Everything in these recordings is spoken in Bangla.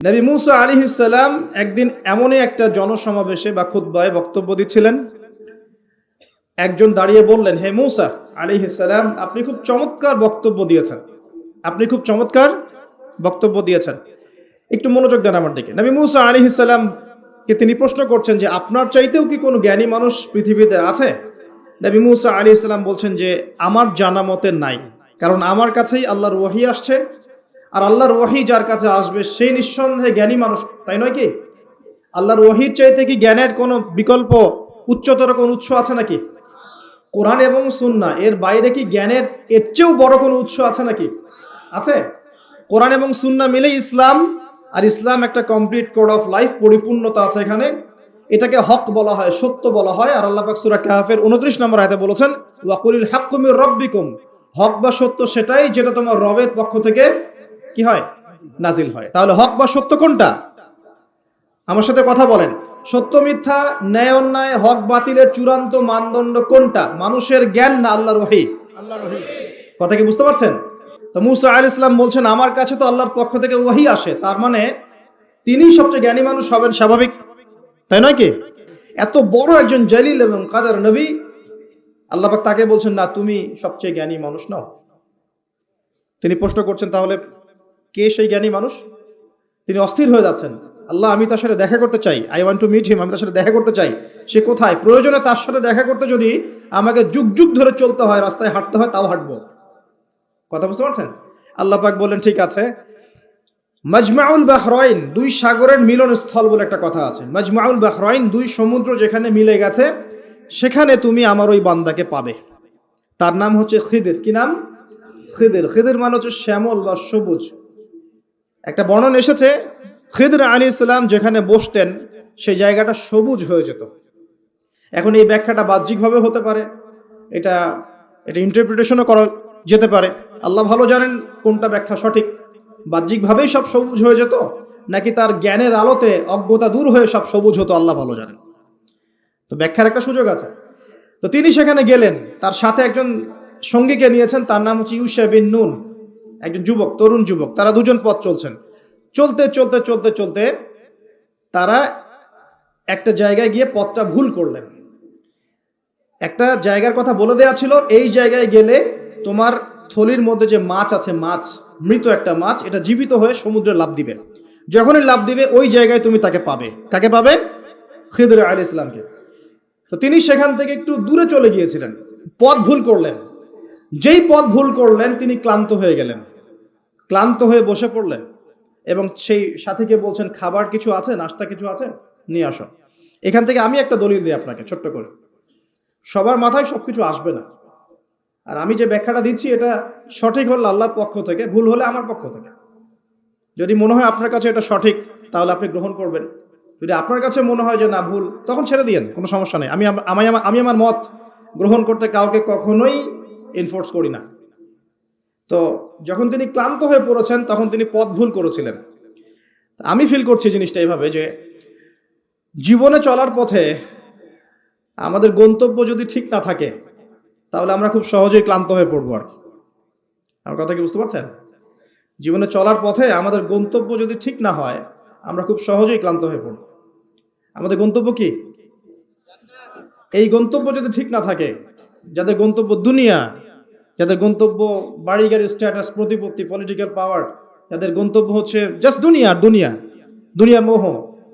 নবী মুসা আলাইহিস সালাম একদিন এমনই একটা জনসমাবেশে বা খুতবায় বক্তব্য দিচ্ছিলেন। একজন দাঁড়িয়ে বললেন, হে মুসা আলাইহিস সালাম, আপনি খুব চমৎকার বক্তব্য দিয়েছেন, আপনি খুব চমৎকার বক্তব্য দিয়েছেন, একটু মনোযোগ দেন আমার দিকে। নবী মুসা আলাইহিস সালাম কে তিনি প্রশ্ন করছেন যে আপনার চাইতেও কি কোনো জ্ঞানী মানুষ পৃথিবীতে আছে? নবী মুসা আলাইহিস সালাম বলছেন যে আমার জানা মতে নাই, কারণ আমার কাছেই আল্লাহর ওহী আসছে, আর আল্লাহর ওহী যার কাছে আসবে সেই নিঃসন্দেহে জ্ঞানী মানুষ, তাই নয় কি? আল্লাহর ওহীর চাইতে কি জ্ঞানের কোনো বিকল্প উচ্চতর কোনো উৎস আছে নাকি? কোরআন এবং সুন্নাহ এর বাইরে কি জ্ঞানের এর চেয়েও বড় কোনো উৎস আছে নাকি? আছে? কোরআন এবং সুন্নাহ মিলে ইসলাম, আর ইসলাম একটা কমপ্লিট কোড অফ লাইফ, পরিপূর্ণতা আছে এখানে। এটাকে হক বলা হয়, সত্য বলা হয়। আর আল্লাহ পাক সূরা কাহফের 29 নম্বর আয়াতে বলেছেন, ওয়াকুলিল হাক্কু মির রাব্বিকুম, হক বা সত্য সেটাই যেটা তোমার রবের পক্ষ থেকে কি হয়? নাজিল হয়। তাহলে হক বা সত্য কোনটা? আমার সাথে কথা বলেন। সত্য মিথ্যা, ন্যায় অন্যায়, হক বাতিলের চূড়ান্ত মানদণ্ড কোনটা? মানুষের জ্ঞান না আল্লাহর ওহী? আল্লাহর ওহী। কথা কি বুঝতে পারছেন? তো মুসা আলাইহিস সালাম বলছেন আমার কাছে তো আল্লাহর পক্ষ থেকে ওহী আসে, তার মানে তিনিই সবচেয়ে জ্ঞানী মানুষ হবেন, স্বাভাবিক, তাই নয় কি? এত বড় একজন জলিল এবং কাদের নবী, আল্লাহ পাক তাকে বলছেন না, তুমি সবচেয়ে জ্ঞানী মানুষ নও। তিনি প্রশ্ন করছেন তাহলে কে সেই জ্ঞানী মানুষ? তিনি অস্থির হয়ে যাচ্ছেন। আল্লাহ, আমি তার সাথে দেখা করতে চাই, I want to meet him, আমি তার সাথে দেখা করতে চাই। সে কোথায়? প্রয়োজনে তার সাথে দেখা করতে যদি আমাকে যুগ যুগ ধরে চলতে হয়, রাস্তায় হাঁটতে হয়, তাও হাঁটবো। কথা বুঝতে পারছেন? আল্লাহ পাক বললেন ঠিক আছে, মাজমাউল বাহরাইন, দুই সাগরের মিলন স্থল বলে একটা কথা আছে। মাজমাউল বাহরাইন, দুই সমুদ্র যেখানে মিলে গেছে, সেখানে তুমি আমার ওই বান্দাকে পাবে। তার নাম হচ্ছে খিদির। কি নাম? খিদির। খিদির মানে হচ্ছে শ্যামল বা সবুজ। একটা বর্ণনা এসেছে, খিদির আলাইহিস সালাম যেখানে বসতেন সেই জায়গাটা সবুজ হয়ে যেত। এখন এই ব্যাখ্যাটা বাহ্যিকভাবে হতে পারে, এটা এটা ইন্টারপ্রিটেশনও করা যেতে পারে। আল্লাহ ভালো জানেন কোনটা ব্যাখ্যা সঠিক। বাহ্যিকভাবেই সব সবুজ হয়ে যেত, নাকি তার জ্ঞানের আলোতে অজ্ঞতা দূর হয়ে সব সবুজ হতো, আল্লাহ ভালো জানেন। তো ব্যাখ্যার একটা সুযোগ আছে। তো তিনি সেখানে গেলেন, তার সাথে একজন সঙ্গীকে নিয়েছেন, তার নাম হচ্ছে ইউশা বিন নুন, একজন যুবক, তরুণ যুবক। তারা দুজন পথ চলছেন। চলতে চলতে চলতে চলতে তারা একটা জায়গায় গিয়ে পথটা ভুল করলেন। একটা জায়গার কথা বলে দেয়া ছিল, এই জায়গায় গেলে তোমার থলির মধ্যে যে মাছ আছে, মাছ, মৃত একটা মাছ, এটা জীবিত হয়ে সমুদ্রে লাফ দিবে। যখনই লাফ দিবে ওই জায়গায় তুমি তাকে পাবে। কাকে পাবে? খিদির আলাইহিস সালামকে। তো তিনি সেখান থেকে একটু দূরে চলে গিয়েছিলেন, পথ ভুল করলেন। যেই পথ ভুল করলেন তিনি ক্লান্ত হয়ে গেলেন, ক্লান্ত হয়ে বসে পড়লেন এবং সেই সাথীকে বলছেন, খাবার কিছু আছে, নাস্তা কিছু আছে, নিয়ে আসো। এখান থেকে আমি একটা দলিল দিই আপনাকে ছোট্ট করে। সবার মাথায় সবকিছু আসবে না, আর আমি যে ব্যাখ্যাটা দিচ্ছি এটা সঠিক হলে আল্লাহর পক্ষ থেকে, ভুল হলে আমার পক্ষ থেকে। যদি মনে হয় আপনার কাছে এটা সঠিক, তাহলে আপনি গ্রহণ করবেন। যদি আপনার কাছে মনে হয় যে না, ভুল, তখন ছেড়ে দিয়েন, কোনো সমস্যা নেই। আমি আমার মত গ্রহণ করতে কাউকে কখনোই এনফোর্স করি না। তো যখন তিনি ক্লান্ত হয়ে পড়েছেন তখন তিনি পথ ভুল করেছিলেন। আমি ফিল করছি জিনিসটা এইভাবে যে জীবনে চলার পথে আমাদের গন্তব্য যদি ঠিক না থাকে তাহলে আমরা খুব সহজেই ক্লান্ত হয়ে পড়বো। আর আমার কথা কি বুঝতে পারছেন? জীবনে চলার পথে আমাদের গন্তব্য যদি ঠিক না হয় আমরা খুব সহজেই ক্লান্ত হয়ে পড়ব। আমাদের গন্তব্য কি? এই গন্তব্য যদি ঠিক না থাকে, যাদের গন্তব্য দুনিয়া, যাদের গন্তব্য বাড়ি গাড়ি, স্ট্যাটাস, প্রতিপত্তি, পলিটিক্যাল পাওয়ার, যাদের গন্তব্য হচ্ছে জাস্ট দুনিয়ার মোহ,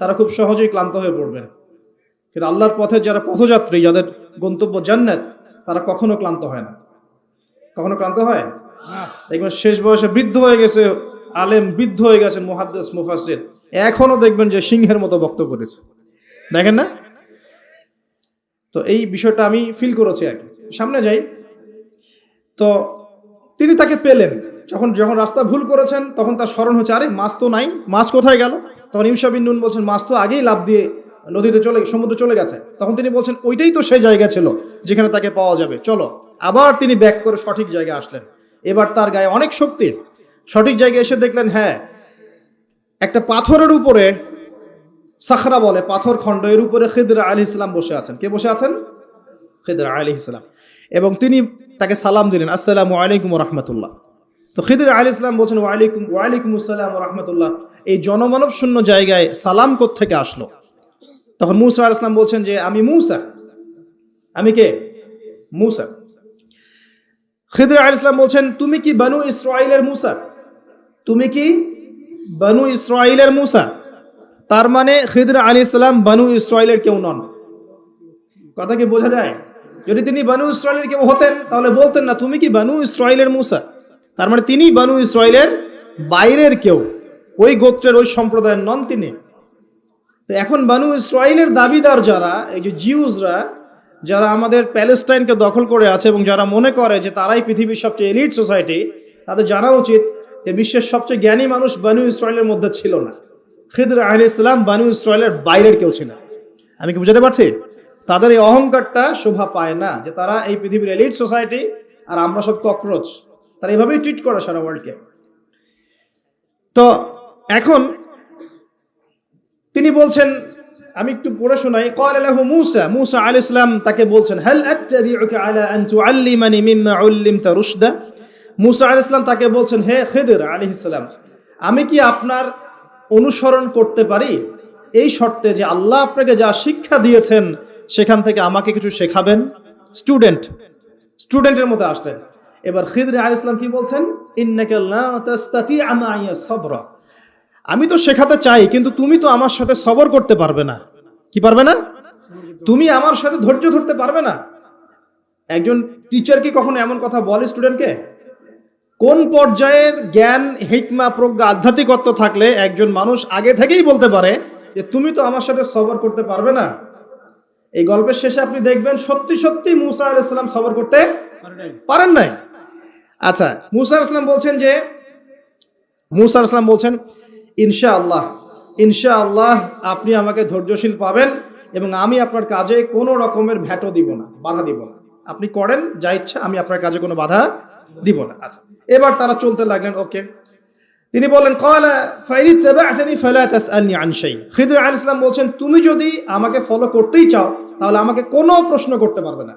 তারা খুব সহজেই ক্লান্ত হয়ে পড়বে। কিন্তু আল্লাহর পথে যারা পথযাত্রী, যাদের গন্তব্য জান্নাত, তারা কখনো ক্লান্ত হয় না। কখনো ক্লান্ত হয় না। দেখবেন শেষ বয়সে বৃদ্ধ হয়ে গেছে আলেম, বৃদ্ধ হয়ে গেছেন মুহাদ্দিস, মুফাসসির, এখনো দেখবেন যে সিংহের মতো বক্তব্য দিচ্ছে, দেখেন না? তো এই বিষয়টা আমি ফিল করেছি আর কি। সামনে যাই। তো তিনি তাকে পেলেন, যখন রাস্তা ভুল করেছেন তখন তার স্মরণ হচ্ছে, আরে মাছ তো নাই, মাছ কোথায় গেল? তখন ইউশা বিন নুন বলছেন, মাছ তো আগেই লাফ দিয়ে নদীতে সমুদ্রে চলে গেছে। তখন তিনি বলছেন, ওইটাই তো সেই জায়গা ছিল যেখানে তাকে পাওয়া যাবে, চলো। আবার তিনি ব্যাক করে সঠিক জায়গায় আসলেন। এবার তার গায়ে অনেক শক্তি। সঠিক জায়গায় এসে দেখলেন, হ্যাঁ, একটা পাথরের উপরে, সাখরা বলে, পাথর খণ্ড, এর উপরে খিদির আলাইহিস সালাম বসে আছেন। কে বসে আছেন? খিদির আলাইহিস সালাম। এবং তিনি তাকে সালাম দিলেন, আসসালামু আলাইকুম ওয়া রাহমাতুল্লাহ। তো খিদির আলাইহিস সালাম বলছেন, ওয়ালাইকুম আসসালাম ওয়া রাহমাতুল্লাহ। এই জনমানব শূন্য জায়গায় সালাম কোত্থেকে আসলো? তখন মূসা আলাইহিস সালাম বলছেন যে আমি মূসা। আমি কে? মূসা। খিদর আলাইহিস সালাম বলছেন তুমি কি বনু ইসরাইলের মূসা? তুমি কি বনু ইসরাইলের মূসা? তার মানে খিদর আলাইহিস সালাম বনু ইসরাইলের কেউ নন। কথা কি বোঝা যায়? যদি তিনি বনু ইসরাইলের কেউ হতেন তাহলে বলতেন না তুমি কি বনু ইসরাইলের মূসা। তার মানে তিনি বনু ইসরাইলের বাইরের কেউ, ওই গোত্রের ওই সম্প্রদায়ের নন তিনি। তো এখন বনু ইসরাইলের দাবিদার যারা, এই যে জিউসরা, যারা আমাদের প্যালেস্টাইনকে দখল করে আছে এবং যারা মনে করে যে তারাই পৃথিবীর সবচেয়ে এলিট সোসাইটি, তাদের জানা উচিত যে বিশ্বের সবচেয়ে জ্ঞানী মানুষ বনু ইসরাইলের মধ্যে ছিল না। খিদর আলাইহিস সালাম বনু ইসরাইলের বাইরের কেউ ছিলেন। আমি কি বুঝাতে পারছি? তাদের এই অহংকারটা শোভা পায় না যে তারা এই পৃথিবীর এলিট সোসাইটি আর আমরা সব ককরোচ। তারা এইভাবেই ট্রিট করে সারা ওয়ার্ল্ডকে। তো এখন তিনি বলছেন, আমি একটু পড়ে শোনাই। ক্বালা লাহু মূসা, মূসা আলাইহিস সালাম তাকে বলছেন, হাল আত্তাবিউকা আলা আন তুআল্লিমানি মিম্মা উল্লিমতা রুশদা। মূসা আলাইহিস সালাম তাকে বলছেন, হে খিদর আলাইহিস সালাম, আমি কি আপনার অনুসরণ করতে পারি এই শর্তে যে আল্লাহ আপনাকে যা শিক্ষা দিয়েছেন সেখান থেকে আমাকে কিছু শেখাবেন? স্টুডেন্টের মতো আসলেন। এবার খিদর আলাইহিস সালাম কি বলছেন? ইন্নাকা লা তাস্তাতি'আ মা'ইয়া সাবরা। আমি তো শেখাতে চাই, কিন্তু তুমি তো আমার সাথে সবর করতে পারবে না। কি পারবে না? তুমি আমার সাথে ধৈর্য ধরতে পারবে না। একজন টিচার কি কখনো এমন কথা বলে স্টুডেন্টকে? কোন পর্যায়ের জ্ঞান, হিকমা, প্রজ্ঞা, আধ্যাত্মিকত্ব থাকলে একজন মানুষ আগে থেকেই বলতে পারে যে তুমি তো আমার সাথে সবর করতে পারবে না? এই গল্পের শেষে আপনি দেখবেন সত্যি সত্যি মূসা আলাইহিস সালাম সবর করতে পারেন নাই। আচ্ছা, মূসা আলাইহিস সালাম বলছেন যে মূসা আলাইহিস সালাম বলছেন ইনশাআল্লাহ আপনি আমাকে ধৈর্যশীল পাবেন এবং আমি আপনার কাজে কোনো রকমের ভ্যাটো দিব না, বাধা দিব না। আপনি করেন যা ইচ্ছা, আমি আপনার কাজে কোনো বাধা দিব না। আচ্ছা, এবার তারা চলতে লাগলেন। ওকে, তিনি বললেন ক্বালা ফাইনিত্তাবা'তানি ফালা তাসআলনি আন শাই। খিদর আলাইহিস সালাম বলছেন তুমি যদি আমাকে ফলো করতেই চাও তাহলে আমাকে কোনো প্রশ্ন করতে পারবে না।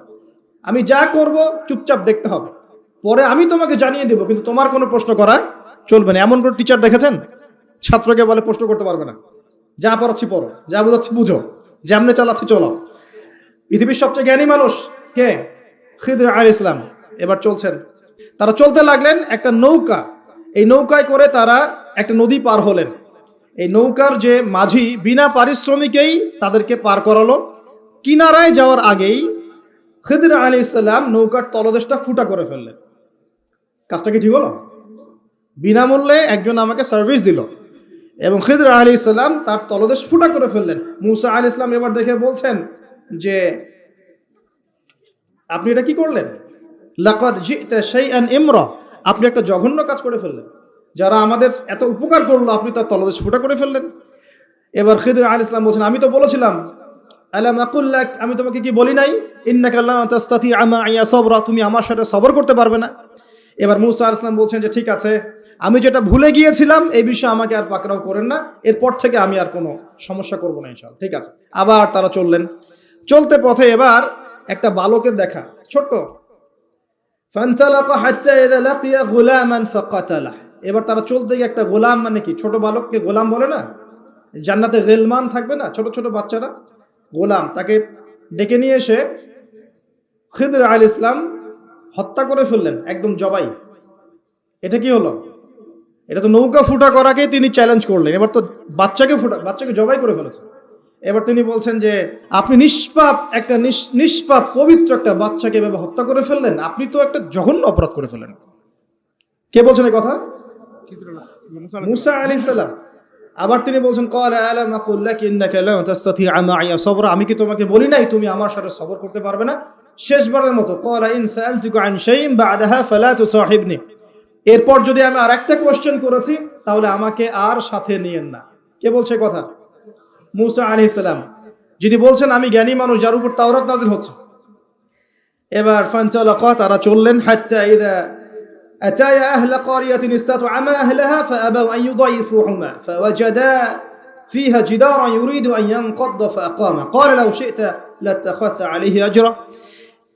আমি যা করব চুপচাপ দেখতে হবে, পরে আমি তোমাকে জানিয়ে দেব, কিন্তু তোমার কোনো প্রশ্ন করা চলবে না। এমন কোন টিচার দেখেছেন ছাত্রকে বলে প্রশ্ন করতে পারবে না? যা পড়াচ্ছি পড়ো, যা বোঝাচ্ছি বুঝো, যেমনে চালাচ্ছি চলো। পৃথিবীর সবচেয়ে জ্ঞানী মানুষ কে? খিদর আলাইহিস সালাম। এবার চলছেন, তারা চলতে লাগলেন। একটা নৌকা, এই নৌকায় করে তারা একটা নদী পার হলেন। এই নৌকার যে মাঝি বিনা পারিশ্রমিকেই তাদেরকে পার করালো। কিনারায় যাওয়ার আগেই খিদর আলাইহিস সালাম নৌকার তলদেশটা ফুটা করে ফেললেন। কাজটা কি ঠিক হলো? বিনামূল্যে একজন আমাকে সার্ভিস দিল এবং খিদর আলাইহিস সালাম তার তলদেশ ফুটা করে ফেললেন। মূসা আলাইহিস সালাম এবার দেখে বলছেন যে আপনি এটা কি করলেন? লাকাদ জি'তা শাইআন ইমরা, আপনি একটা জঘন্য কাজ করে ফেললেন। যারা আমাদের এত উপকার করলো আপনি তার তলদেশ ফুটা করে ফেললেন। এবার খিদর আলাইহিস সালাম বলছেন আমি তো বলেছিলাম, আলাম আকুল লাক, আমি তোমাকে কি বলি নাই ইন্নাকা লা তাস্তাতি'আ মা'ইয়া সাবরা, তুমি আমার সাথে সবর করতে পারবে না। এবার মূসা আলাইহিস সালাম বলছেন যে ঠিক আছে, আমি যেটা ভুলে গিয়েছিলাম এই বিষয়ে আমাকে আর পাকড়াও করেন না, এরপর থেকে আমি আর কোনো সমস্যা করব না ইনশাআল্লাহ। ঠিক আছে। আবার তারা চললেন। চলতে পথে এবার একটা বালকের দেখা, ছোট্ট। ফান্তালাকা হাত্তা ইযা লাকিয়া গুলামান ফাকাতালা। এবার তারা চলতে গিয়ে একটা গোলাম, মানে কি ছোট বালককে গোলাম বলে না? জান্নাতে গিলমান থাকবে না, ছোট ছোট বাচ্চারা, গোলাম, তাকে ডেকে নিয়ে এসে খিদর আলাইহিস সালাম হত্যা করে ফেললেন, একদম জবাই। এটা কি হলো? এটা তো নৌকা ফুটা করাকে তিনি চ্যালেঞ্জ করলেন, এবার তো বাচ্চাকে জবাই করে ফেলেছে। এবার তিনি বলছেন যে আপনি নিষ্পাপ পবিত্র একটা বাচ্চাকে এভাবে হত্যা করে ফেললেন, আপনি তো একটা জঘন্য অপরাধ করে ফেললেন। কে বলছেন এই কথা? মূসা আলাইহিস সালাম। আবার তিনি বলছেন ক্বালা আলাম আকুল লাক ইন্নাকা লা তাস্তাতি'আ মা'ইয়া সাবরা, আমি কি তোমাকে বলি নাই তুমি আমার সাথে সবর করতে পারবে না? শেষবারের মতো ক্বালা ইন সাআলতুকা আন শাইইন বা'দাহা ফালা তুসাহিবনি, এরপর যদি আমি আরেকটা কোশ্চেন করেছি তাহলে আমাকে আর সাথে নিয়েন না। কে বলছে কথা? মূসা আলাইহিস সালাম। যিনি বলছেন আমি জ্ঞানী মানুষ, যার উপর তাওরাত নাযিল হচ্ছে। এবার ফান্তালাকা, তারা চললেন। হাত্তা ইযা আতায়া আহলা ক্বারিয়াতিন ইসতাতআমা আহলাহা ফাআবাউ আন ইউদাইফুহুমা ফাওয়াজাদা ফিহা জিদারান ইউরিদু আন ইয়ানকাদ্দা ফাআকামা ক্বালা লাউ শি'তা লাত্তাখাযতা আলাইহি আজরা।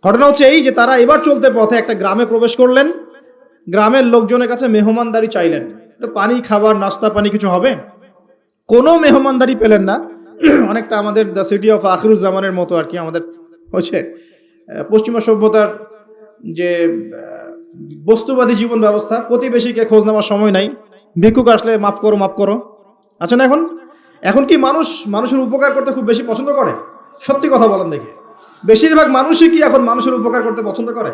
ঘটনা হচ্ছে এই যে তারা এবার চলতে পথে একটা গ্রামে প্রবেশ করলেন। গ্রামের লোকজনের কাছে মেহমানদারি চাইলেন, পানি, খাবার, নাস্তা পানি কিছু হবে? কোনো মেহমানদারি পেলেন না। অনেকটা আমাদের দ্য সিটি অফ আখিরুজ্জামানের মতো আর কি, আমাদের হচ্ছে পশ্চিমা সভ্যতার যে বস্তুবাদী জীবন ব্যবস্থা, প্রতিবেশীকে খোঁজ নেওয়ার সময় নাই, ভিক্ষুক আসলে মাফ করো মাফ করো, আচ্ছা না। এখন এখন কি মানুষের উপকার করতে খুব বেশি পছন্দ করে? সত্যি কথা বলেন দেখি, বেশিরভাগ মানুষই কি এখন মানুষের উপকার করতে পছন্দ করে?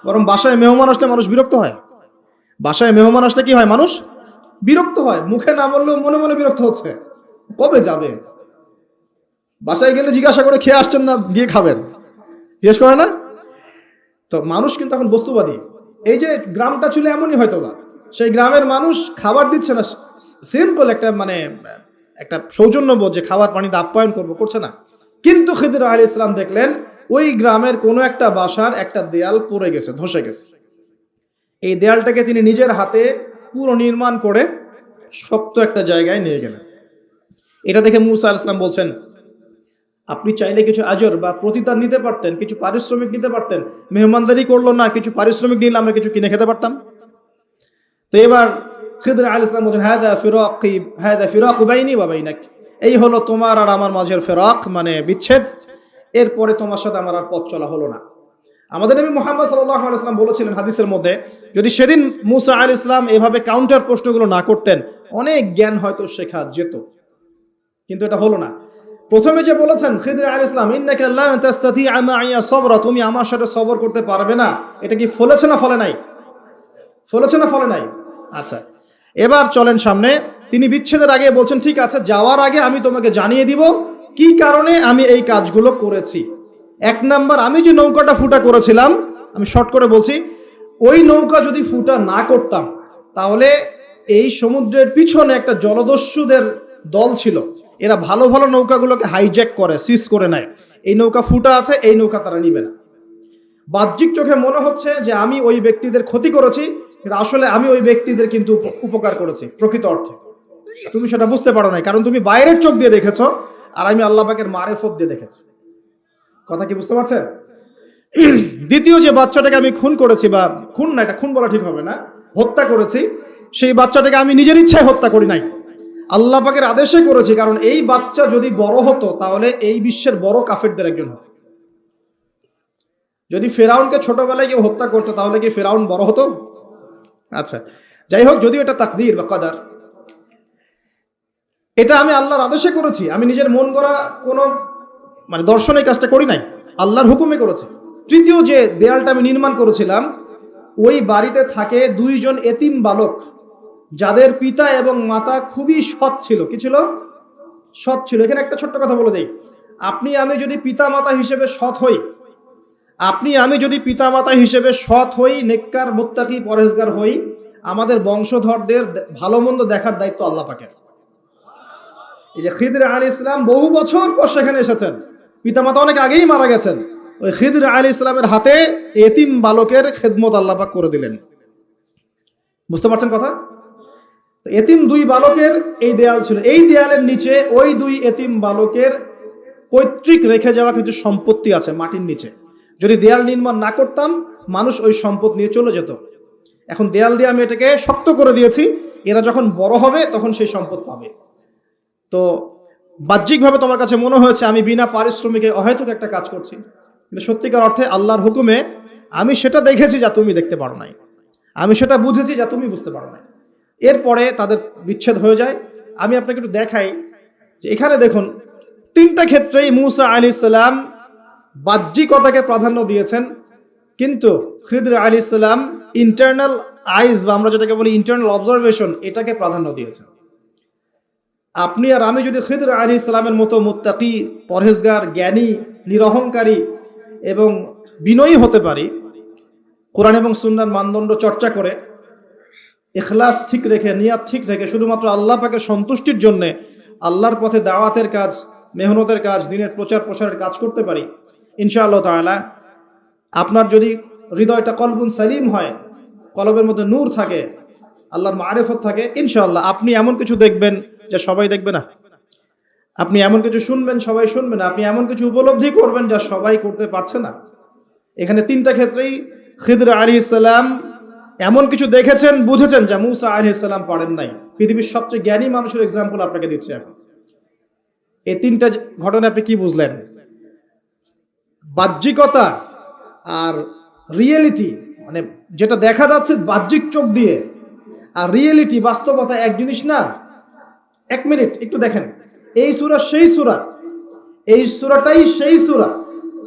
বরং বাসায় মেহমান আসলে মানুষ বিরক্ত হয়। বাসায় মেহমান আসলে কি হয়? মানুষ বিরক্ত হয়, মুখে না বললেও মনে মনে বিরক্ত হচ্ছে, কবে যাবে। বাসায় গেলে জিজ্ঞাসা করে খেয়ে আসছেন না, গিয়ে খাবেন, জিজ্ঞেস করে না? তো মানুষ কিন্তু এখন বস্তুবাদী। এই যে গ্রামটা ছিল এমনই হয়তো বা, সেই গ্রামের মানুষ খাবার দিচ্ছে না, সিম্পল একটা মানে একটা সৌজন্যবোধ যে খাবার পানিতে আপ্যায়ন করবো, করছে না। কিন্তু খিদির আলাইহিস সালাম দেখলেন ওই গ্রামের কোনো একটা বাসার একটা দেয়াল পড়ে গেছে, ধসে গেছে। এই দেয়ালটাকে তিনি নিজের হাতে পুরো নির্মাণ করে শক্ত একটা জায়গায় নিয়ে গেলেন। এটা দেখে মুসা আলাইহিস সালাম বলছেন, আপনি চাইলে কিছু আজর বা প্রতিদান নিতে পারতেন, কিছু পারিশ্রমিক নিতে পারতেন। মেহমানদারি করলো না, কিছু পারিশ্রমিক নিলে আমরা কিছু কিনে খেতে পারতাম। তো এবার খিদর আলাইহিস সালাম বলেন, হাদা ফিরাকু বাইনি ওয়া বাইনাক, এই হলো তোমার আর আমার মাঝের ফিরাক, মানে বিচ্ছেদ। এরপরে তোমার সাথে আমার আর পথ চলা হলো না। আমাদের নবী মুহাম্মদ সাল্লাল্লাহু আলাইহি ওয়াসাল্লাম বলেছিলেন হাদিসের মধ্যে, যদি সেদিন মুসা আলাইহিস সালাম এভাবে কাউন্টার প্রশ্নগুলো না করতেন, অনেক জ্ঞান হয়তো শেখা যেত, কিন্তু এটা হলো না। প্রথমে যে বলেছেন খিদর আলাইহিস সালাম, ইন্নাকা লা তাস্তাতিআ মাইয়া সাবরা, তুমি আমার সাথে সবর করতে পারবে না, এটা কি ফলেছে না ফলে নাই? ফলেছে না ফলে নাই? আচ্ছা, এবার চলেন সামনে। তিনি বিচ্ছেদের আগে বলছেন, ঠিক আছে, যাওয়ার আগে আমি তোমাকে জানিয়ে দিব কি কারণে আমি এই কাজগুলো করেছি। এক নাম্বার, আমি যে নৌকাটা ফুটা করেছিলাম, আমি শর্ট করে বলছি, ওই নৌকা যদি ফুটা না করতাম তাহলে এই সমুদ্রের পিছনে একটা জলদস্যুদের দল ছিল, এরা ভালো ভালো নৌকাগুলোকে হাইজ্যাক করে, সিজ করে নেয়। এই নৌকা ফুটা আছে, এই নৌকা তারা নিবে না। বাহ্যিক চোখে মনে হচ্ছে যে আমি ওই ব্যক্তিদের ক্ষতি করেছি, কিন্তু আসলে আমি ওই ব্যক্তিদের কিন্তু উপকার করেছি প্রকৃত অর্থে। তুমি সেটা বুঝতে পারো না, কারণ তুমি বাইরের চোখ দিয়ে দেখেছো, আর আমি আল্লাহ পাকের মারেফত দিয়ে দেখেছি। কথা কি বুঝতে পারছেন? দ্বিতীয় যে বাচ্চাটাকে আমি খুন করেছি, বা খুন না, এটা খুন বলা ঠিক হবে না, হত্যা করেছি, সেই বাচ্চাটাকে আমি নিজের ইচ্ছায় হত্যা করি নাই, আল্লাহ পাকের আদেশে করেছি। কারণ এই বাচ্চা যদি বড় হতো তাহলে এই বিশ্বের বড় কাফেরদের একজন হতো। যদি ফেরাউনকে ছোটবেলায় কেউ হত্যা করতো তাহলে কি ফেরাউন বড় হতো? আচ্ছা, যাই হোক, যদিও এটা তাকদীর বা কদর, এটা আমি আল্লাহর আদেশে করেছি, আমি নিজের মন গড়া কোনো মানে দর্শনের কাজটা করি নাই, আল্লাহর হুকুমে করেছি। তৃতীয় যে দেয়ালটা আমি নির্মাণ করেছিলাম, ওই বাড়িতে থাকে দুইজন এতিম বালক, যাদের পিতা এবং মাতা খুবই সৎ ছিল। কি ছিল? সৎ ছিল। এখানে একটা ছোট্ট কথা বলে দেই, আপনি আমি যদি পিতা মাতা হিসেবে সৎ হই, নেককার মুত্তাকি পরহেজগার হই, আমাদের বংশধরদের ভালো মন্দ দেখার দায়িত্ব আল্লাহ পাকের। এই যে খিদর আলাইহিস সালাম বহু বছর পর সেখানে এসেছেন, পিতামাতা অনেক আগেই মারা গেছেন, ওই খিদর আলাইহিস সালামের হাতে এতিম বালকের খেদমত আল্লাহ পাক করে দিলেন। বুঝতে পারছেন কথা? এতিম দুই বালকের এই দেয়াল ছিল, এই দেয়ালের নিচে ওই দুই এতিম বালকের পৈতৃক রেখে যাওয়া কিছু সম্পত্তি আছে মাটির নিচে। যদি দেয়াল নির্মাণ না করতাম, মানুষ ওই সম্পদ নিয়ে চলে যেত। এখন দেয়াল দিয়ে আমি এটাকে শক্ত করে দিয়েছি, এরা যখন বড় হবে তখন সেই সম্পদ পাবে। তো বাহ্যিকভাবে তোমার কাছে মনে হয়েছে আমি বিনা পারিশ্রমিকে অহেতুক একটা কাজ করছি, কিন্তু সত্যিকার অর্থে আল্লাহর হুকুমে আমি সেটা দেখেছি যা তুমি দেখতে পারো নাই, আমি সেটা বুঝেছি যা তুমি বুঝতে পারো নাই। এরপরে তাদের বিচ্ছেদ হয়ে যায়। আমি আপনাকে একটু দেখাই যে এখানে দেখুন, তিনটা ক্ষেত্রেই মুসা আলাইহিস সালাম বাহ্যিকতাকে প্রাধান্য দিয়েছেন, কিন্তু খিদর আলাইহিস সালাম ইন্টারনাল আইজ বা আমরা যেটাকে বলি ইন্টারনাল অবজারভেশন, এটাকে প্রাধান্য দিয়েছেন। আপনি আর আমি যদি খিদর আলাইহিস সালামের মতো মুত্তাকি, পরহেজগার, জ্ঞানী, নিরহংকারী এবং বিনয়ী হতে পারি, কোরআন এবং সুন্নাহর মানদণ্ড চর্চা করে, ইখলাস ঠিক রেখে, নিয়াত ঠিক রেখে, শুধুমাত্র আল্লাহ পাকের সন্তুষ্টির জন্যে আল্লাহর পথে দাওয়াতের কাজ, মেহনতের কাজ, দিনের প্রচার প্রসারের কাজ করতে পারি, ইনশাআল্লাহ তাআলা আপনার যদি হৃদয়টা কলবুন সালিম হয়, কলবের মধ্যে নূর থাকে, আল্লাহর মারিফত থাকে, ইনশাআল্লাহ আপনি এমন কিছু দেখবেন যা সবাই দেখবে না, আপনি এমন কিছু শুনবেন সবাই শুনবে না, আপনি এমন কিছু উপলব্ধি করবেন যা সবাই করতে পারছে না। এখানে তিনটা ক্ষেত্রেই খিদর আলাইহিস সালাম এমন কিছু দেখেছেন, বুঝেছেন যা মূসা আলাইহিস সালাম পারেন নাই। পৃথিবীর সবচেয়ে জ্ঞানী মানুষের এক্সাম্পল আপনাকে দিচ্ছি এখন। এই তিনটা ঘটনা আপনি কি বুঝলেন? বাহ্যিকতা আর রিয়েলিটি, মানে যেটা দেখা যাচ্ছে বাহ্যিক চোখ দিয়ে, আর রিয়েলিটি বাস্তবতা এক জিনিস না। এক মিনিট একটু দেখেন, এই সূরা সেই সূরা, এই সূরাটাই সেই সূরা,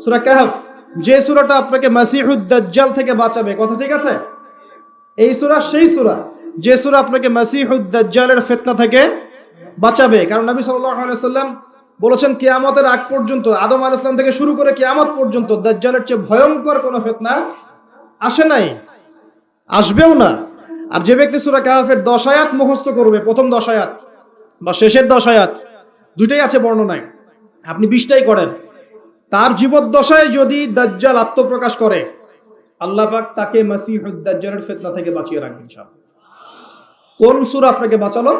সূরা কাহফ, যে সূরাটা আপনাকে মাসিহুদ দাজ্জাল থেকে বাঁচাবে। কথা ঠিক আছে? এই সূরা সেই সূরা, যে সূরা আপনাকে মাসিহুদ দাজ্জালের ফিতনা থেকে বাঁচাবে। কারণ নবী সাল্লাল্লাহু আলাইহি ওয়াসাল্লাম বলেছেন, কিয়ামতের আগ পর্যন্ত, আদম আলাইহিস সালাম থেকে শুরু করে কিয়ামত পর্যন্ত দাজ্জালের চেয়ে ভয়ঙ্কর কোনো ফিতনা আসে নাই, আসবেও না। আর যে ব্যক্তি সূরা কাহফের 10 আয়াত মুখস্থ করবে, প্রথম 10 আয়াত বা শেষের 10 আয়াত, দুইটাই আছে বর্ণনায়, আপনি 20টাই করেন, তার জীবদ্দশায় যদি দাজ্জাল আত্মপ্রকাশ করে, আল্লাহ পাক তাকে মাসিহুদ দাজ্জালের ফিতনা থেকে বাঁচিয়ে রাখবেন ইনশাআল্লাহ। কোন সূরা আপনাকে বাঁচালো?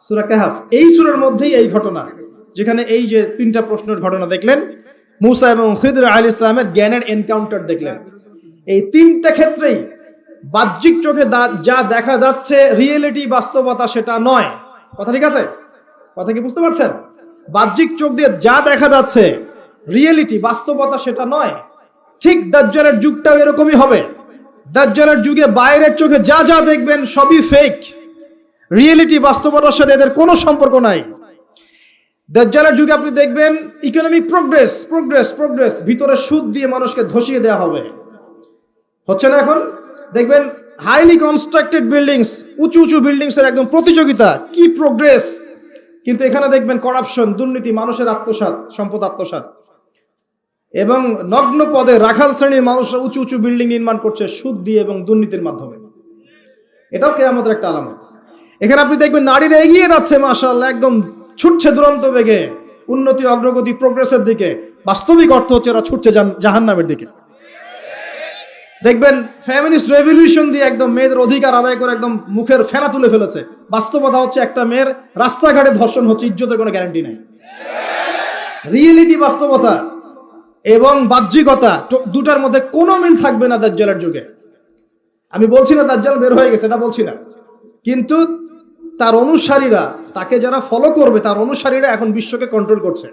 সূরা কাহফ। এই সূরার মধ্যেই এই ঘটনা, যেখানে এই যে তিনটা প্রশ্নের ঘটনা দেখলেন, মূসা এবং খিদর আলাইহিস সালামের জ্ঞানের এনকাউন্টার দেখলেন। এই তিনটা ক্ষেত্রেই বাহ্যিক চোখে যা দেখা যাচ্ছে রিয়েলিটি বাস্তবতা সেটা নয়। কথা ঠিক আছে? কথা কি বুঝতে পারছেন? বাহ্যিক চোখ দিয়ে যা দেখা যাচ্ছে রিয়েলিটি বাস্তবতা সেটা নয়। ঠিক দাজ্জালের যুগটাও এরকমই হবে। দাজ্জালের যুগে বাইরের চোখে যা যা দেখবেন সবই ফেক, রিয়েলিটি বাস্তবতার সাথে এদের কোনো সম্পর্ক নাই। দাজ্জালের যুগে আপনি দেখবেন ইকোনমিক প্রোগ্রেস প্রোগ্রেস প্রোগ্রেস, ভিতরে সুদ দিয়ে মানুষকে ধসিয়ে দেওয়া হবে। হচ্ছে না এখন? দেখবেন হাইলি কনস্ট্রাক্টেড বিল্ডিংস, উঁচু উঁচু বিল্ডিংস এর একদম প্রতিযোগিতা, কি প্রোগ্রেস। কিন্তু এখানে দেখবেন করাপশন, দুর্নীতি, মানুষের আত্মসাৎ, সম্পদ আত্মসাৎ, এবং নগ্ন পদে রাখাল শ্রেণীর মানুষরা উঁচু উঁচু বিল্ডিং নির্মাণ করছে সুদ দিয়ে এবং দুর্নীতির মাধ্যমে। এটাও কিয়ামতের একটা আলামত। এখানে আপনি দেখবেন নারীরা এগিয়ে যাচ্ছে, মাশাআল্লাহ, একদম ছুটছে দুরন্ত বেগে উন্নতি, অগ্রগতি, প্রোগ্রেসের দিকে। বাস্তবিক অর্থ হচ্ছে ওরা ছুটছে জাহান্নামের দিকে। দেখবেন ফেমিনিস্ট রেভলিউশন দিয়ে একদম মেয়েদের অধিকার আদায় করে একদম মুখের ফেনা তুলে ফেলেছে। বাস্তবতা হচ্ছে একটা মেয়ের রাস্তাঘাটে ধর্ষণ হচ্ছে, ইজ্জতের কোনো গ্যারান্টি নাই। রিয়েলিটি বাস্তবতা এবং বাহ্যিকতা দুটার মধ্যে কোনো মিল থাকবে না দাজ্জালের যুগে। আমি বলছি না দাজ্জাল বের হয়ে গেছে, এটা বলছি না, কিন্তু তার অনুসারীরা, তাকে যারা ফলো করবে, তার অনুসারীরা এখন বিশ্বকে কন্ট্রোল করছে।